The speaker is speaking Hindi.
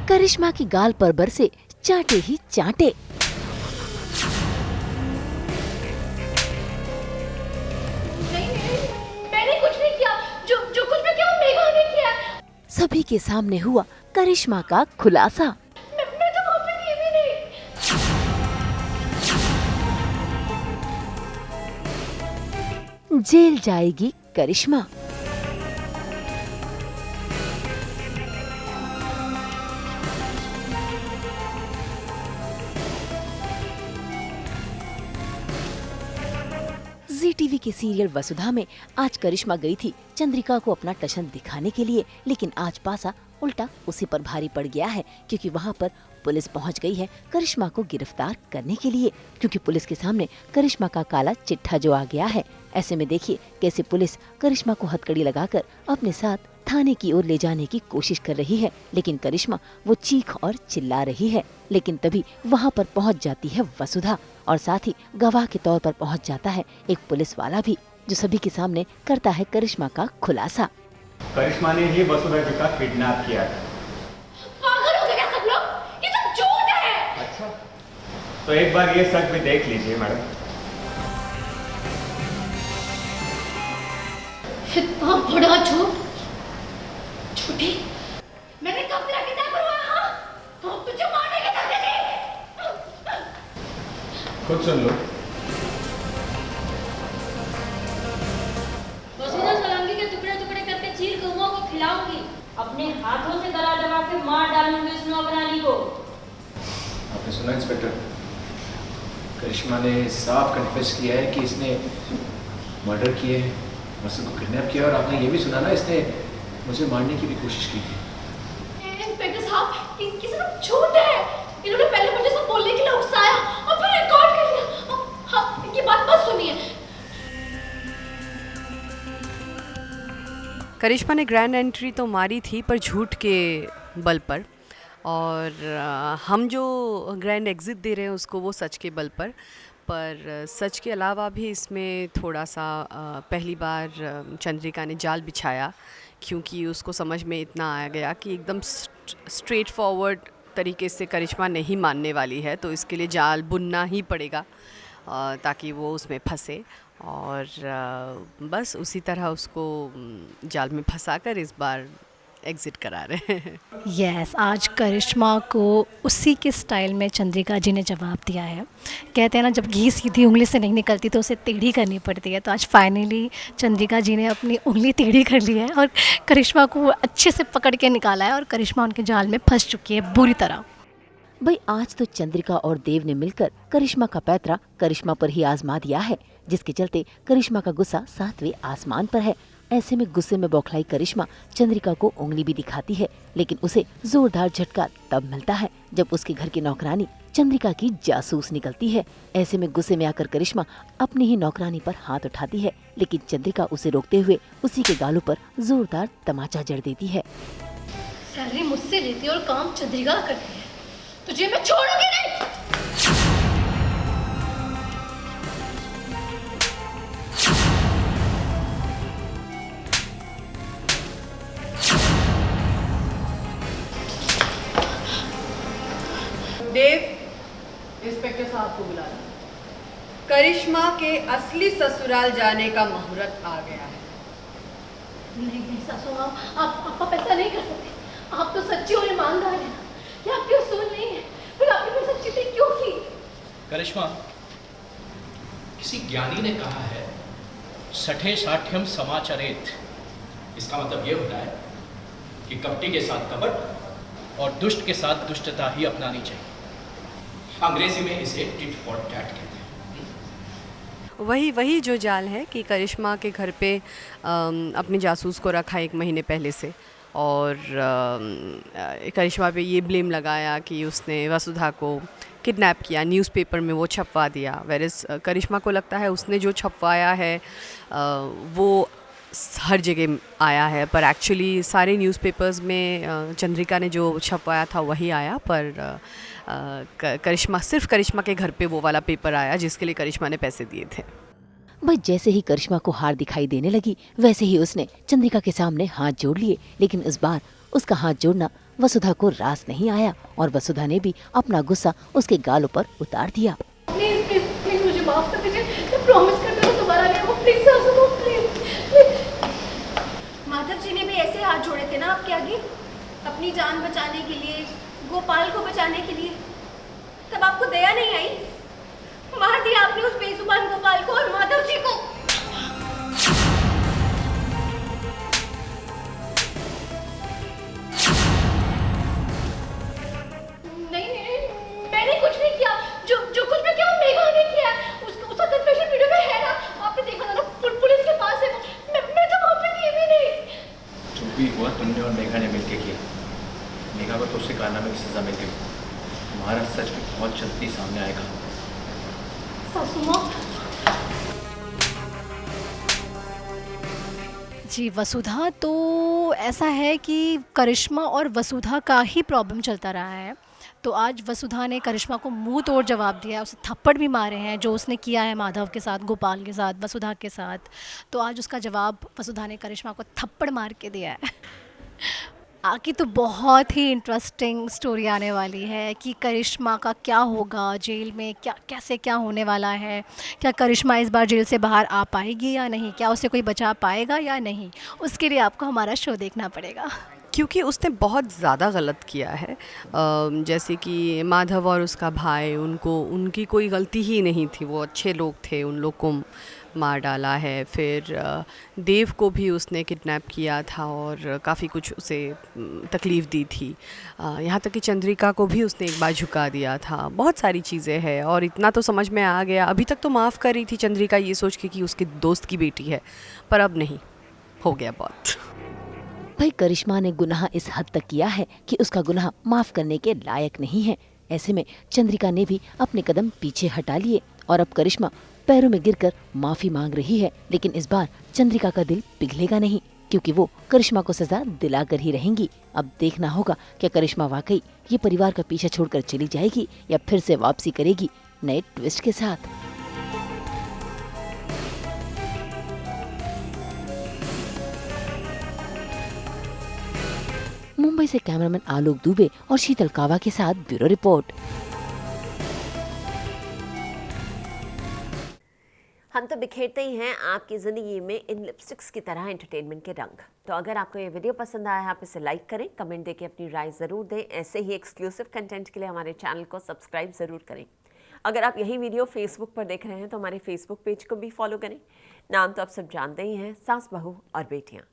करिश्मा की गाल पर बरसे चांटे ही चांटे। मैंने कुछ नहीं किया, जो कुछ भी किया वो मेघा ने किया। सभी के सामने हुआ करिश्मा का खुलासा। मैं तो वहाँ पे थी भी नहीं। जेल जाएगी करिश्मा। जी टीवी के सीरियल वसुधा में आज करिश्मा गई थी चंद्रिका को अपना टशन दिखाने के लिए, लेकिन आज पासा उल्टा उसी पर भारी पड़ गया है, क्योंकि वहाँ पर पुलिस पहुँच गई है करिश्मा को गिरफ्तार करने के लिए, क्योंकि पुलिस के सामने करिश्मा का काला चिट्ठा जो आ गया है। ऐसे में देखिए कैसे पुलिस करिश्मा को हथकड़ी लगाकर अपने साथ थाने की ओर ले जाने की कोशिश कर रही है, लेकिन करिश्मा वो चीख और चिल्ला रही है। लेकिन तभी वहाँ पर पहुँच जाती है वसुधा और साथ ही गवाह के तौर पर पहुँच जाता है एक पुलिस वाला भी, जो सभी के सामने करता है करिश्मा का खुलासा। करिश्मा ने ही वसुधा जी का किडनैप किया था। पागल हो गए क्या सब लोग? ये सब झूठ है। अच्छा, तो एक बार ये सच भी देख लीजिए मैडम। इतना बड़ा झूठ, झूठी। मैंने कब तेरा किडनैप करवाया? हाँ, तो तुझे मारने के धमकी दी। खुद सुन लो। वसुधा सोलंकी के टुकड़े टुकड़े करके चीर गौओं को खिलाऊंगी, अपने हाथों से गला दबा के मार डालूंगी इस नौकरानी को। आपने सुना इंस्पेक्टर, करिश्मा ने साफ कन्फेस किया है कि इसने मर्डर किए हैं, वसु को किडनैप किया, और आपने ये भी सुना ना इसने मुझे मारने की भी कोशिश की थी। इंस्पेक्टर साहब, इनकी सब झूठ है। इन्होंने पहले मुझे सब बोलने के लिए उकसाया और फिर रिकॉर्ड कर लिया। हाँ, इनकी बात मत सुनिए। करिश्मा ने ग्रैंड एंट्री तो मारी थी पर झूठ के बल पर, और हम जो ग्रैंड एग्जिट दे रहे हैं उसको वो सच के बल पर सच के अलावा भी इसमें थोड़ा सा पहली बार चंद्रिका ने जाल बिछाया, क्योंकि उसको समझ में इतना आ गया कि एकदम स्ट्रेट फॉरवर्ड तरीके से करिश्मा नहीं मानने वाली है, तो इसके लिए जाल बुनना ही पड़ेगा ताकि वो उसमें फंसे, और बस उसी तरह उसको जाल में फंसाकर इस बार एग्जिट करा रहे हैं। यस, आज करिश्मा को उसी के स्टाइल में चंद्रिका जी ने जवाब दिया है। कहते हैं ना, जब घी सीधी उंगली से नहीं निकलती तो उसे टेढ़ी करनी पड़ती है, तो आज फाइनली चंद्रिका जी ने अपनी उंगली टेढ़ी कर ली है और करिश्मा को अच्छे से पकड़ के निकाला है, और करिश्मा उनके जाल में फंस चुकी है बुरी तरह। भाई आज तो चंद्रिका और देव ने मिलकर करिश्मा का पैतरा करिश्मा पर ही आजमा दिया है, जिसके चलते करिश्मा का गुस्सा 7वें आसमान पर है। ऐसे में गुस्से में बौखलाई करिश्मा चंद्रिका को उंगली भी दिखाती है, लेकिन उसे जोरदार झटका तब मिलता है जब उसके घर की नौकरानी चंद्रिका की जासूस निकलती है। ऐसे में गुस्से में आकर करिश्मा अपनी ही नौकरानी पर हाथ उठाती है, लेकिन चंद्रिका उसे रोकते हुए उसी के गालों पर जोरदार तमाचा जड़ देती है। सैलरी मुझसे लेती है और काम चंद्रिका करती है, तुझे मैं छोड़ूंगी नहीं। देव, इंस्पेक्टर साहब को बुला लो। करिश्मा के असली ससुराल जाने का मुहूर्त आ गया है। नहीं सासू माँ, आप ऐसा नहीं कर सकते। आप तो सच्ची और ईमानदार हैं। ये आपकी उसूल नहीं है, फिर आपने मेरे साथ चीटिंग क्यों की? करिश्मा, किसी ज्ञानी ने कहा है सठे साठ्यम समाचरेत। इसका मतलब ये होता है कि कपटी के साथ कपट और दुष्ट के साथ दुष्टता ही अपनानी चाहिए। अंग्रेजी में इसे टिट फॉर टैट कहते हैं। वही जो जाल है कि करिश्मा के घर पे अपने जासूस को रखा 1 महीने पहले से, और करिश्मा पे ये ब्लेम लगाया कि उसने वसुधा को किडनैप किया, न्यूज़पेपर में वो छपवा दिया। वेरएज़ करिश्मा को लगता है उसने जो छपवाया है वो हर जगह आया है, पर एक्चुअली सारे न्यूज़पेपर्स में चंद्रिका ने जो छपवाया था वही आया, पर सिर्फ करिश्मा के घर पे वो वाला पेपर आया जिसके लिए करिश्मा ने पैसे दिए थे। भाई जैसे ही करिश्मा को हार दिखाई देने लगी, वैसे ही उसने चंद्रिका के सामने हाथ जोड़ लिए, लेकिन इस बार उसका हाथ जोड़ना वसुधा को रास नहीं आया और वसुधा ने भी अपना गुस्सा उसके गालों पर उतार दिया। प्लीज प्लीज प्लीज मुझे माफ कर दीजिए, मैं प्रॉमिस करती हूँ दोबारा नहीं होगा, प्लीज सासू माँ प्लीज। माधव जी ने भी ऐसे हाथ जोड़े थे ना आपके आगे, अपनी जान बचाने के लिए, गोपाल को बचाने के लिए, तब आपको दया नहीं आई? मार दिया आपने उस बेजुबान गोपाल को और माधव जी को। नहीं नहीं, मैंने कुछ नहीं किया, जो कुछ भी किया वो मेघा ने किया। उसका कन्फेशन वीडियो में है ना, आपने देखा था ना, पुलिस के पास है। मैं तो वहाँ पे थी भी नहीं। जो भी हुआ तुमने और मेघा ने मिलके किया। मेघा को तो उससे कारनामे की सजा मिल गई। तुम्हारा सच भी बहुत जल्दी सामने आएगा। सासू माँ जी वसुधा, तो ऐसा है कि करिश्मा और वसुधा का ही प्रॉब्लम चलता रहा है। तो आज वसुधा ने करिश्मा को मुंह तोड़ जवाब दिया, उसे थप्पड़ भी मारे हैं जो उसने किया है माधव के साथ, गोपाल के साथ, वसुधा के साथ। तो आज उसका जवाब वसुधा ने करिश्मा को थप्पड़ मार के दिया है। आगे तो बहुत ही इंटरेस्टिंग स्टोरी आने वाली है कि करिश्मा का क्या होगा जेल में, कैसे क्या होने वाला है, क्या करिश्मा इस बार जेल से बाहर आ पाएगी या नहीं, क्या उसे कोई बचा पाएगा या नहीं। उसके लिए आपको हमारा शो देखना पड़ेगा, क्योंकि उसने बहुत ज़्यादा गलत किया है। जैसे कि माधव और उसका भाई, उनकी कोई गलती ही नहीं थी, वो अच्छे लोग थे, उन लोग को मार डाला है। फिर देव को भी उसने किडनैप किया था और काफ़ी कुछ उसे तकलीफ़ दी थी। यहाँ तक कि चंद्रिका को भी उसने एक बार झुका दिया था। बहुत सारी चीज़ें हैं और इतना तो समझ में आ गया। अभी तक तो माफ़ कर रही थी चंद्रिका ये सोच के कि उसके दोस्त की बेटी है, पर अब नहीं, हो गया बहुत। भाई करिश्मा ने गुनाह इस हद तक किया है कि उसका गुनाह माफ करने के लायक नहीं है। ऐसे में चंद्रिका ने भी अपने कदम पीछे हटा लिए और अब करिश्मा पैरों में गिरकर माफी मांग रही है। लेकिन इस बार चंद्रिका का दिल पिघलेगा नहीं, क्योंकि वो करिश्मा को सजा दिलाकर ही रहेंगी। अब देखना होगा कि करिश्मा वाकई ये परिवार का पीछा छोड़कर चली जाएगी या फिर से वापसी करेगी नए ट्विस्ट के साथ। मुंबई से कैमरामैन आलोक दुबे और शीतल कावा के साथ ब्यूरो रिपोर्ट। हम तो बिखेरते ही हैं आपकी ज़िंदगी में इन लिपस्टिक्स की तरह एंटरटेनमेंट के रंग। तो अगर आपको ये वीडियो पसंद आया है, आप इसे लाइक करें, कमेंट देके अपनी राय ज़रूर दें। ऐसे ही एक्सक्लूसिव कंटेंट के लिए हमारे चैनल को सब्सक्राइब ज़रूर करें। अगर आप यही वीडियो फेसबुक पर देख रहे हैं तो हमारे फेसबुक पेज को भी फॉलो करें। नाम तो आप सब जानते ही हैं, सास बहू और बेटियाँ।